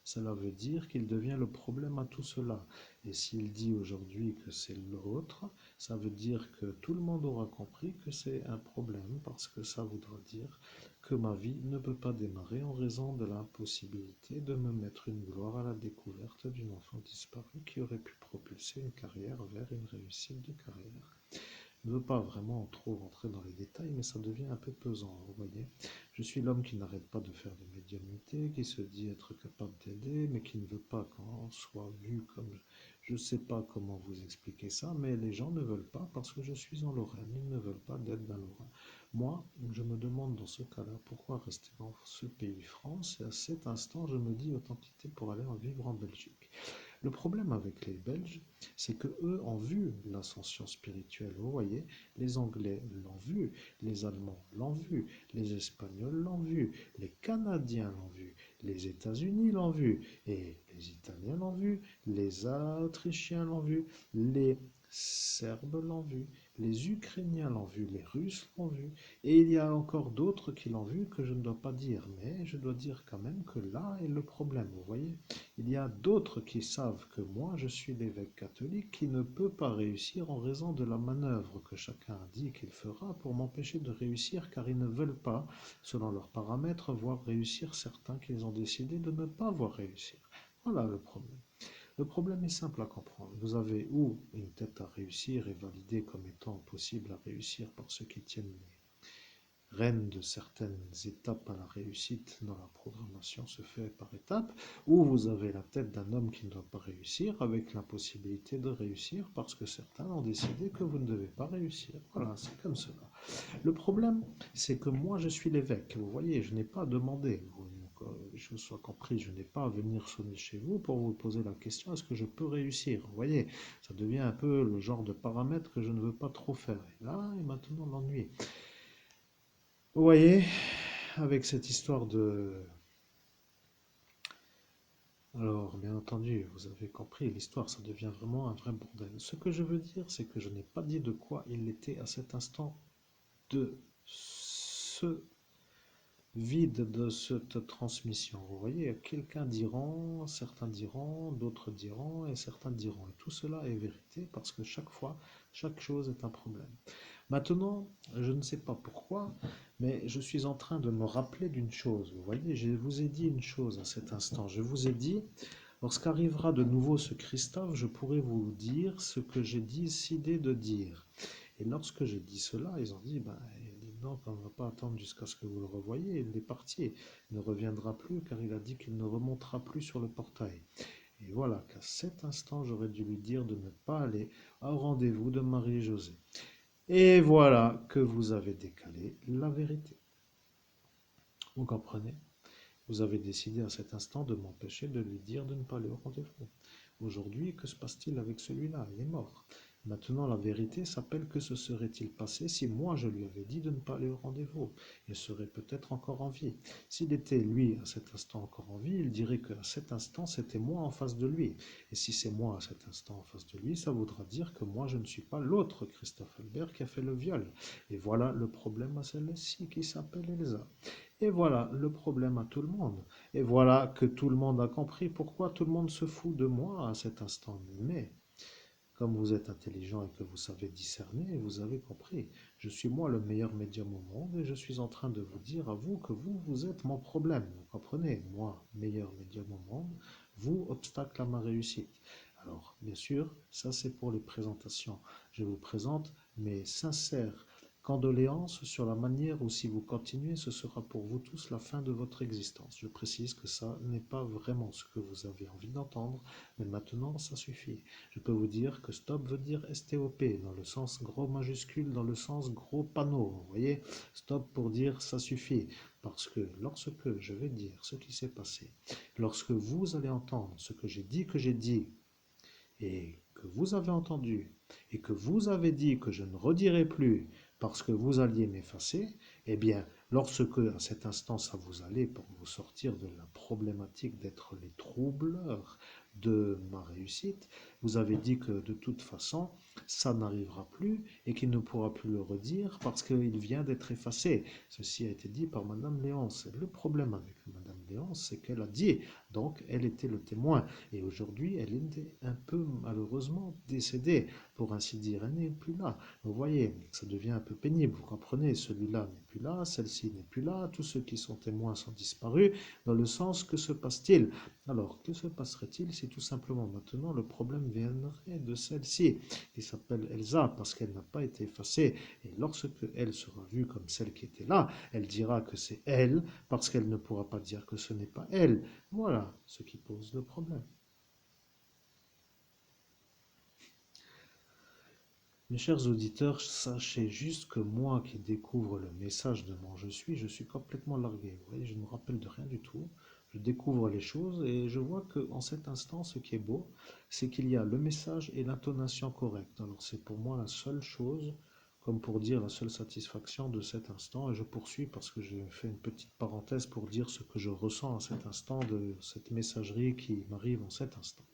cela veut dire qu'il devient le problème à tout cela. Et s'il dit aujourd'hui que c'est l'autre, ça veut dire que tout le monde aura compris que c'est un problème, parce que ça voudra dire que ma vie ne peut pas démarrer en raison de l'impossibilité de me mettre une gloire à la découverte d'une enfant disparue qui aurait pu propulser une carrière vers une réussite de carrière. ne veux pas vraiment trop rentrer dans les détails, mais ça devient un peu pesant, vous voyez. Je suis l'homme qui n'arrête pas de faire de médiumnité, qui se dit être capable d'aider, mais qui ne veut pas qu'on soit vu comme... Je ne sais pas comment vous expliquer ça, mais les gens ne veulent pas parce que je suis en Lorraine. Ils ne veulent pas d'aide d'un Lorrain. Moi, je me demande dans ce cas-là pourquoi rester dans ce pays France, et à cet instant, je me dis autant quitter pour aller en vivre en Belgique. Le problème avec les Belges, c'est que eux ont vu l'ascension spirituelle. Vous voyez, les Anglais l'ont vu, les Allemands l'ont vu, les Espagnols l'ont vu, les Canadiens l'ont vu, les États-Unis l'ont vu, et les Italiens l'ont vu, les Autrichiens l'ont vu, les Serbes l'ont vu, les Ukrainiens l'ont vu, les Russes l'ont vu, et il y a encore d'autres qui l'ont vu que je ne dois pas dire, mais je dois dire quand même que là est le problème, vous voyez. Il y a d'autres qui savent que moi, je suis l'évêque catholique qui ne peut pas réussir en raison de la manœuvre que chacun a dit qu'il fera pour m'empêcher de réussir, car ils ne veulent pas, selon leurs paramètres, voir réussir certains qu'ils ont décidé de ne pas voir réussir. Voilà le problème. Le problème est simple à comprendre. Vous avez ou une tête à réussir et validée comme étant possible à réussir par ceux qui tiennent les rênes de certaines étapes à la réussite dans la programmation se fait par étapes, ou vous avez la tête d'un homme qui ne doit pas réussir avec l'impossibilité de réussir parce que certains ont décidé que vous ne devez pas réussir. Voilà, c'est comme cela. Le problème, c'est que moi je suis l'évêque. Vous voyez, je n'ai pas demandé, que je sois compris, je n'ai pas à venir sonner chez vous pour vous poser la question est-ce que je peux réussir. Vous voyez, ça devient un peu le genre de paramètre que je ne veux pas trop faire. Et là, et maintenant l'ennui. Vous voyez, avec cette histoire de... Alors, bien entendu, vous avez compris, l'histoire, ça devient vraiment un vrai bordel. Ce que je veux dire, c'est que je n'ai pas dit de quoi il était à cet instant de ce vide de cette transmission. Vous voyez, quelqu'un diront, certains diront, d'autres diront, et certains diront. Et tout cela est vérité parce que chaque fois, chaque chose est un problème. Maintenant, je ne sais pas pourquoi, mais je suis en train de me rappeler d'une chose. Vous voyez, je vous ai dit une chose à cet instant. Je vous ai dit, lorsqu'arrivera de nouveau ce Christophe, je pourrai vous dire ce que j'ai décidé de dire. Et lorsque j'ai dit cela, ils ont dit, ben, donc on ne va pas attendre jusqu'à ce que vous le revoyiez, il est parti, il ne reviendra plus car il a dit qu'il ne remontera plus sur le portail. Et voilà qu'à cet instant, j'aurais dû lui dire de ne pas aller au rendez-vous de Marie-Josée. Et voilà que vous avez décalé la vérité. Vous comprenez? Vous avez décidé à cet instant de m'empêcher de lui dire de ne pas aller au rendez-vous. Aujourd'hui, que se passe-t-il avec celui-là? Il est mort. Maintenant, la vérité s'appelle que se serait-il passé si moi je lui avais dit de ne pas aller au rendez-vous? Il serait peut-être encore en vie. S'il était, lui, à cet instant encore en vie, il dirait qu'à cet instant, c'était moi en face de lui. Et si c'est moi à cet instant en face de lui, ça voudra dire que moi je ne suis pas l'autre Christophe Albert qui a fait le viol. Et voilà le problème à celle-ci qui s'appelle Elsa. Et voilà le problème à tout le monde. Et voilà que tout le monde a compris pourquoi tout le monde se fout de moi à cet instant. Mais comme vous êtes intelligent et que vous savez discerner, vous avez compris. Je suis moi le meilleur médium au monde et je suis en train de vous dire à vous que vous êtes mon problème. Vous comprenez? Moi, meilleur médium au monde, vous, obstacle à ma réussite. Alors, bien sûr, ça c'est pour les présentations. Je vous présente mes sincères condoléances sur la manière où si vous continuez, ce sera pour vous tous la fin de votre existence. Je précise que ça n'est pas vraiment ce que vous avez envie d'entendre, mais maintenant ça suffit. Je peux vous dire que stop veut dire STOP, dans le sens gros majuscule, dans le sens gros panneau. Vous voyez, stop pour dire ça suffit. Parce que lorsque je vais dire ce qui s'est passé, lorsque vous allez entendre ce que j'ai dit, et que vous avez entendu, et que vous avez dit que je ne redirai plus parce que vous alliez m'effacer, eh bien, lorsque à cet instant ça vous allait pour vous sortir de la problématique d'être les troubleurs de ma réussite, vous avez dit que de toute façon, ça n'arrivera plus et qu'il ne pourra plus le redire parce qu'il vient d'être effacé. Ceci a été dit par Madame Léonce. Le problème avec Madame Léonce, c'est qu'elle a dit, donc elle était le témoin. Et aujourd'hui, elle est un peu malheureusement décédée, pour ainsi dire. Elle n'est plus là. Vous voyez, ça devient un peu pénible. Vous comprenez, celui-là n'est plus là, celle-ci n'est plus là, tous ceux qui sont témoins sont disparus, dans le sens que se passe-t-il? Alors, que se passerait-il si si tout simplement maintenant le problème viendrait de celle-ci, qui s'appelle Elsa, parce qu'elle n'a pas été effacée. Et lorsque elle sera vue comme celle qui était là, elle dira que c'est elle, parce qu'elle ne pourra pas dire que ce n'est pas elle. Voilà ce qui pose le problème. Mes chers auditeurs, sachez juste que moi qui découvre le message de mon je suis complètement largué. Vous voyez, je ne me rappelle de rien du tout. Je découvre les choses et je vois qu'en cet instant, ce qui est beau, c'est qu'il y a le message et l'intonation correcte. Alors c'est pour moi la seule chose, comme pour dire la seule satisfaction de cet instant. Et je poursuis parce que j'ai fait une petite parenthèse pour dire ce que je ressens à cet instant de cette messagerie qui m'arrive en cet instant.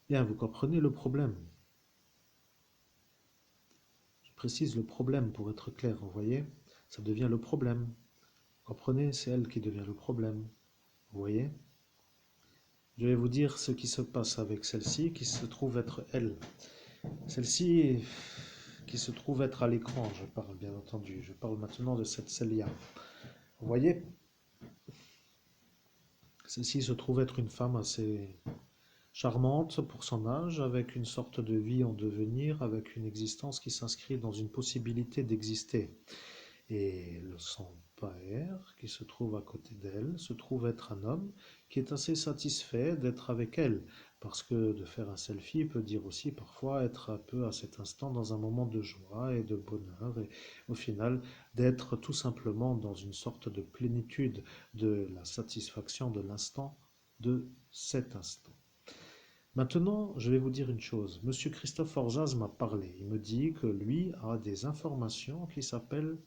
Bien, vous comprenez le problème. Je précise le problème pour être clair, vous voyez? Ça devient le problème. Vous comprenez? C'est elle qui devient le problème. Vous voyez? Je vais vous dire ce qui se passe avec celle-ci qui se trouve être elle. Celle-ci qui se trouve être à l'écran, je parle bien entendu. Je parle maintenant de cette Célia. Vous voyez? Celle-ci se trouve être une femme assez charmante pour son âge, avec une sorte de vie en devenir, avec une existence qui s'inscrit dans une possibilité d'exister. Et son père, qui se trouve à côté d'elle, se trouve être un homme qui est assez satisfait d'être avec elle, parce que de faire un selfie peut dire aussi parfois être un peu à cet instant dans un moment de joie et de bonheur, et au final d'être tout simplement dans une sorte de plénitude de la satisfaction de l'instant, de cet instant. Maintenant, je vais vous dire une chose. Monsieur Christophe Orzaz m'a parlé. Il me dit que lui a des informations qui s'appellent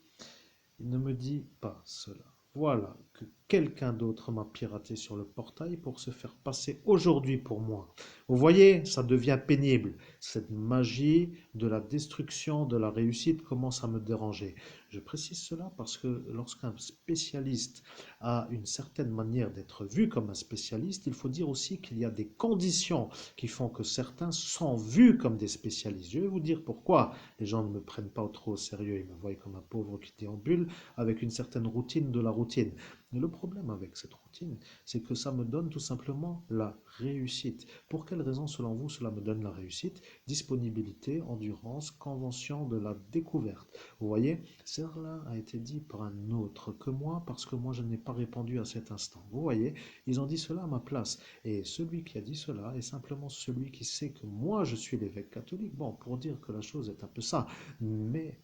il ne me dit pas cela. Voilà que quelqu'un d'autre m'a piraté sur le portail pour se faire passer aujourd'hui pour moi. Vous voyez, ça devient pénible. Cette magie de la destruction de la réussite commence à me déranger. Je précise cela parce que lorsqu'un spécialiste a une certaine manière d'être vu comme un spécialiste, il faut dire aussi qu'il y a des conditions qui font que certains sont vus comme des spécialistes. Je vais vous dire pourquoi les gens ne me prennent pas trop au sérieux. Ils me voient comme un pauvre qui déambule avec une certaine routine de la routine. Mais le problème avec cette routine, c'est que ça me donne tout simplement la réussite. Pour quelle raison, selon vous, cela me donne la réussite? Disponibilité, endurance, convention de la découverte. Vous voyez, cela a été dit par un autre que moi, parce que moi, je n'ai pas répondu à cet instant. Vous voyez, ils ont dit cela à ma place. Et celui qui a dit cela est simplement celui qui sait que moi, je suis l'évêque catholique. Bon, pour dire que la chose est un peu ça. Mais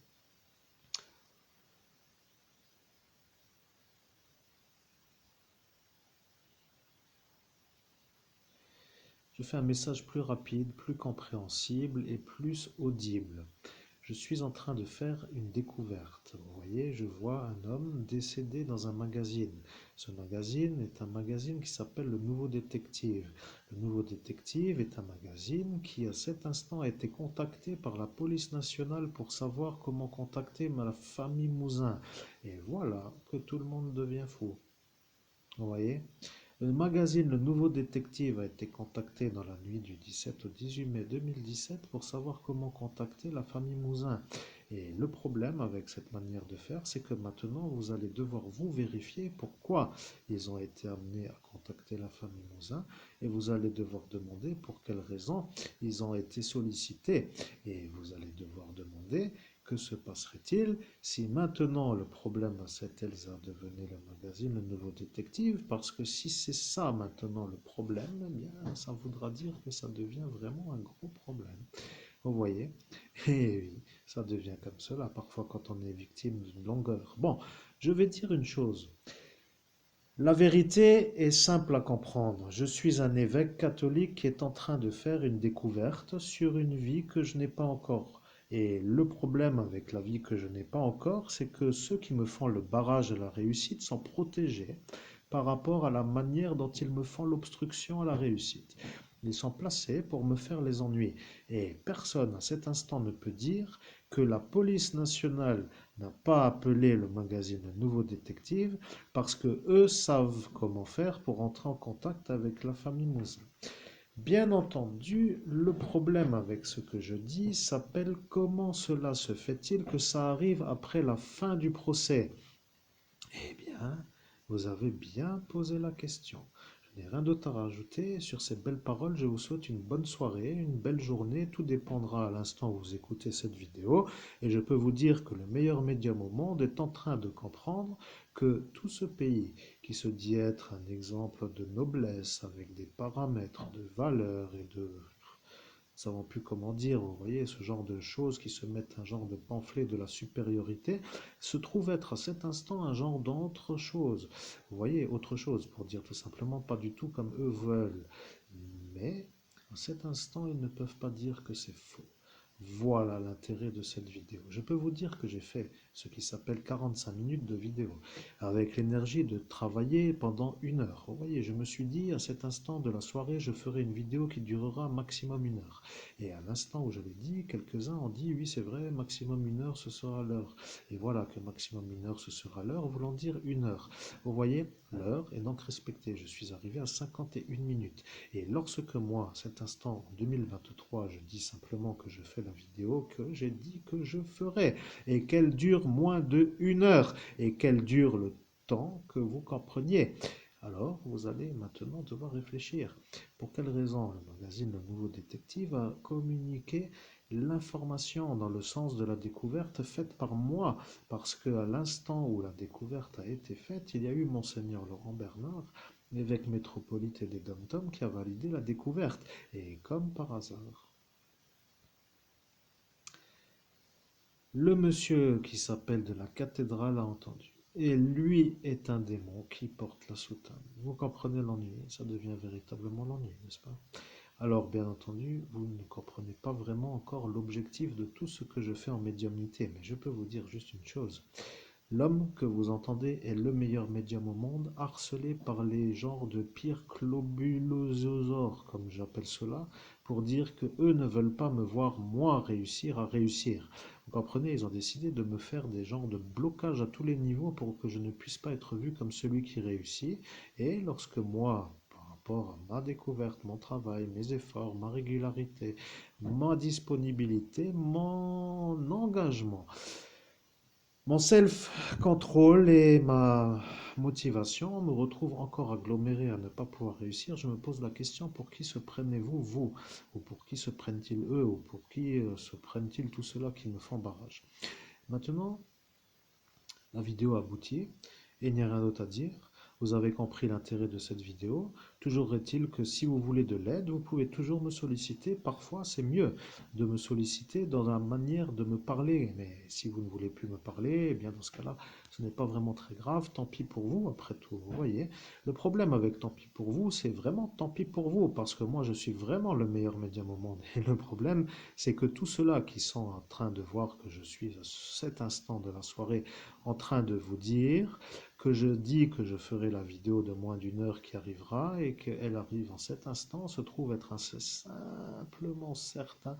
je fais un message plus rapide, plus compréhensible et plus audible. Je suis en train de faire une découverte. Vous voyez, je vois un homme décédé dans un magazine. Ce magazine est un magazine qui s'appelle Le Nouveau Détective. Le Nouveau Détective est un magazine qui, à cet instant, a été contacté par la police nationale pour savoir comment contacter la famille Mouzin. Et voilà que tout le monde devient fou. Vous voyez? Le magazine Le Nouveau Détective a été contacté dans la nuit du 17 au 18 mai 2017 pour savoir comment contacter la famille Mouzin. Et le problème avec cette manière de faire, c'est que maintenant vous allez devoir vous vérifier pourquoi ils ont été amenés à contacter la famille Mouzin et vous allez devoir demander pour quelles raisons ils ont été sollicités. Et vous allez devoir demander que se passerait-il si maintenant le problème à cette Elsa devenait le magazine Le Nouveau Détective? Parce que si c'est ça maintenant le problème, eh bien ça voudra dire que ça devient vraiment un gros problème. Vous voyez? Et oui, ça devient comme cela parfois quand on est victime d'une longueur. Bon, je vais dire une chose. La vérité est simple à comprendre. Je suis un évêque catholique qui est en train de faire une découverte sur une vie que je n'ai pas encore. Et le problème avec la vie que je n'ai pas encore, c'est que ceux qui me font le barrage de la réussite sont protégés par rapport à la manière dont ils me font l'obstruction à la réussite. Ils sont placés pour me faire les ennuis. Et personne à cet instant ne peut dire que la police nationale n'a pas appelé le magazine Le Nouveau Détective parce que eux savent comment faire pour entrer en contact avec la famille Mouzin. Bien entendu, le problème avec ce que je dis s'appelle comment cela se fait-il que ça arrive après la fin du procès. Eh bien, vous avez bien posé la question. Je n'ai rien d'autre à rajouter. Sur ces belles paroles, je vous souhaite une bonne soirée, une belle journée. Tout dépendra à l'instant où vous écoutez cette vidéo. Et je peux vous dire que le meilleur médium au monde est en train de comprendre que tout ce pays qui se dit être un exemple de noblesse avec des paramètres de valeur et de nous savons plus comment dire, vous voyez, ce genre de choses qui se mettent un genre de pamphlet de la supériorité, se trouve être à cet instant un genre d'autre chose. Vous voyez, autre chose, pour dire tout simplement pas du tout comme eux veulent. Mais à cet instant, ils ne peuvent pas dire que c'est faux. Voilà l'intérêt de cette vidéo. Je peux vous dire que j'ai fait ce qui s'appelle 45 minutes de vidéo, avec l'énergie de travailler pendant 1 heure. Vous voyez, je me suis dit, à cet instant de la soirée, je ferai une vidéo qui durera maximum 1 heure. Et à l'instant où je l'ai dit, quelques-uns ont dit, oui, c'est vrai, maximum 1 heure, ce sera l'heure. Et voilà que maximum 1 heure, ce sera l'heure, voulant dire 1 heure. Vous voyez, l'heure est donc respectée. Je suis arrivé à 51 minutes. Et lorsque moi, cet instant, en 2023, je dis simplement que je fais la vidéo que j'ai dit que je ferai, et qu'elle dure moins de 1 heure, et qu'elle dure le temps que vous compreniez. Alors, vous allez maintenant devoir réfléchir. Pour quelle raison le magazine Le Nouveau Détective a communiqué l'information dans le sens de la découverte faite par moi? Parce qu'à l'instant où la découverte a été faite, il y a eu Monseigneur Laurent Bernard, l'évêque métropolite et des Dom-Tom, qui a validé la découverte. Et comme par hasard, le monsieur qui s'appelle de la cathédrale a entendu. Et lui est un démon qui porte la soutane. Vous comprenez l'ennui, ça devient véritablement l'ennui, n'est-ce pas? Alors, bien entendu, vous ne comprenez pas vraiment encore l'objectif de tout ce que je fais en médiumnité, mais je peux vous dire juste une chose. L'homme que vous entendez est le meilleur médium au monde, harcelé par les genres de pires globulosaures, comme j'appelle cela, pour dire que eux ne veulent pas me voir moi réussir à réussir. Vous comprenez, ils ont décidé de me faire des genres de blocages à tous les niveaux pour que je ne puisse pas être vu comme celui qui réussit. Et lorsque moi, par rapport à ma découverte, mon travail, mes efforts, ma régularité, ma disponibilité, mon engagement, mon self-control et ma motivation me retrouvent encore agglomérés à ne pas pouvoir réussir. Je me pose la question, pour qui se prenez-vous, vous? Ou pour qui se prennent-ils eux? Ou pour qui se prennent-ils tous ceux-là qui me font barrage? Maintenant, la vidéo aboutit et il n'y a rien d'autre à dire. Vous avez compris l'intérêt de cette vidéo. Toujours est-il que si vous voulez de l'aide, vous pouvez toujours me solliciter. Parfois, c'est mieux de me solliciter dans la manière de me parler. Mais si vous ne voulez plus me parler, eh bien dans ce cas-là, ce n'est pas vraiment très grave. Tant pis pour vous, après tout. Vous voyez, le problème avec tant pis pour vous, c'est vraiment tant pis pour vous, parce que moi, je suis vraiment le meilleur médium au monde. Et le problème, c'est que tous ceux-là qui sont en train de voir que je suis à cet instant de la soirée en train de vous dire que je dis que je ferai la vidéo de moins d'1 heure qui arrivera et qu'elle arrive en cet instant, se trouve être assez simplement certain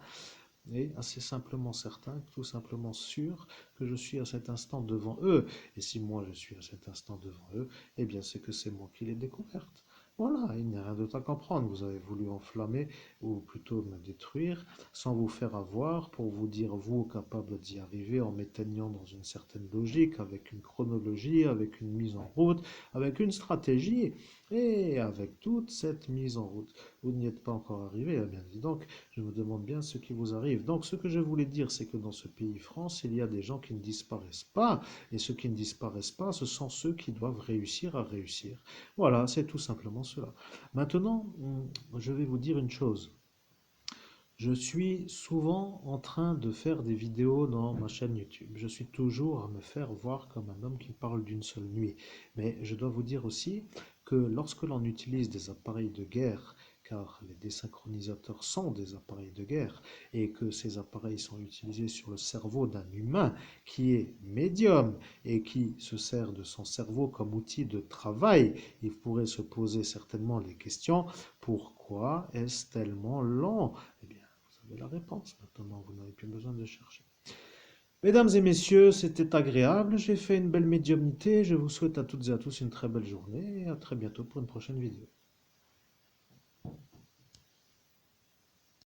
tout simplement sûr que je suis à cet instant devant eux. Et si moi je suis à cet instant devant eux, eh bien c'est que c'est moi qui l'ai découverte. Voilà, il n'y a rien d'autre à comprendre. Vous avez voulu enflammer, ou plutôt me détruire, sans vous faire avoir, pour vous dire, vous, capable d'y arriver en m'éteignant dans une certaine logique, avec une chronologie, avec une mise en route, avec une stratégie, et avec toute cette mise en route. Vous n'y êtes pas encore arrivé, eh bien dit donc, je me demande bien ce qui vous arrive. Donc ce que je voulais dire, c'est que dans ce pays France, il y a des gens qui ne disparaissent pas, et ceux qui ne disparaissent pas, ce sont ceux qui doivent réussir à réussir. Voilà, c'est tout simplement cela. Maintenant, je vais vous dire une chose. Je suis souvent en train de faire des vidéos dans ma chaîne YouTube. Je suis toujours à me faire voir comme un homme qui parle d'une seule nuit. Mais je dois vous dire aussi que lorsque l'on utilise des appareils de guerre, car les désynchronisateurs sont des appareils de guerre, et que ces appareils sont utilisés sur le cerveau d'un humain qui est médium et qui se sert de son cerveau comme outil de travail, il pourrait se poser certainement les questions: pourquoi est-ce tellement lent? Eh bien, vous avez la réponse. Maintenant, vous n'avez plus besoin de chercher. Mesdames et messieurs, c'était agréable. J'ai fait une belle médiumnité. Je vous souhaite à toutes et à tous une très belle journée et à très bientôt pour une prochaine vidéo.